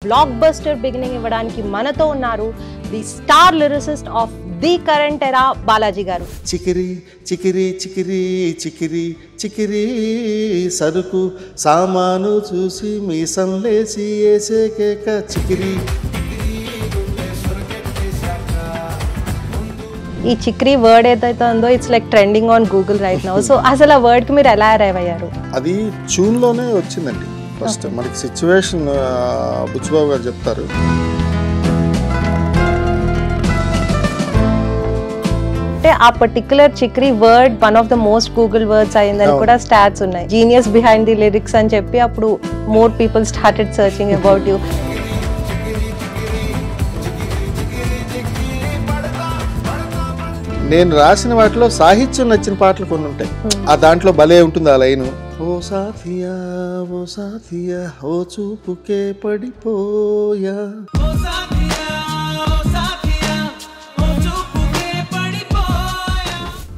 Block buster beginning ఇవ్వడానికి మనతో ఉన్నారు the star lyricist of the current ఎరా బాలాజీ గారు. చికిరి చికిరి చికిరి చికిరి చికిరి సరుకు సామాను చూసి మీసం లేచి వేసే కేక చికిరి. ఈ చిక్రీ వర్డ్ ఏదైతే ఉందో it's like trending on Google right now. So అసలు ఆ వర్డ్కి మీరు ఎలా అరైవ్ అయ్యారు? అది ట్యూన్లోనే వచ్చిందండి. ఫస్ట్ మనకి సిచ్యువేషన్ బుచ్చిబాబు గారు చెప్తారు. అంటే ఆ particular Chikiri word one of the most Google words అయిందని కూడా స్టాట్స్ ఉన్నాయి. జీనియస్ బిహైండ్ ది లిరిక్స్ అని చెప్పి అప్పుడు more people started searching about you. నేను రాసిన వాటిలో సాహిత్యం నచ్చిన పాటలు కొన్ని ఉంటాయి. ఆ దాంట్లో భలే ఉంటుంది ఆ లైను, ఓ సాథియా ఓ సాథియా ఓ చూపుకే పడిపోయా.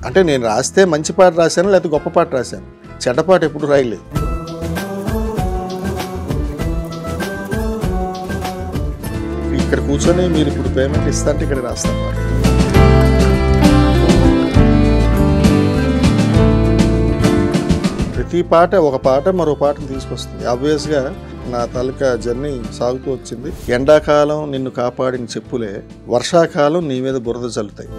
అంటే నేను రాస్తే మంచి పాట రాశాను లేకపోతే గొప్ప పాట రాశాను, చెడ్డ పాట ఎప్పుడు రాయలేదు. ఇక్కడ కూర్చొని మీరు ఇప్పుడు పేమెంట్ ఇస్తా అంటే ఇక్కడ రాస్తాను. ప్రతి పాట ఒక పాట మరో పాటను తీసుకొస్తుంది. ఆబ్వియస్గా నా తాలూకా జర్నీ సాగుతూ వచ్చింది. ఎండాకాలం నిన్ను కాపాడిన చెప్పులే వర్షాకాలం నీ మీద బురద చల్లుతాయి.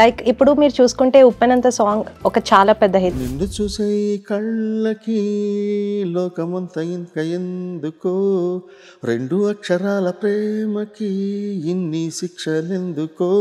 లైక్ ఇప్పుడు మీరు చూసుకుంటే ఉప్పెనంత సాంగ్ ఒక చాలా పెద్ద హిట్. నిన్ను చూసే కళ్ళకి లోకమంత ఇంక ఎందుకో, రెండు అక్షరాల ప్రేమకి ఇన్ని శిక్షలెందుకో.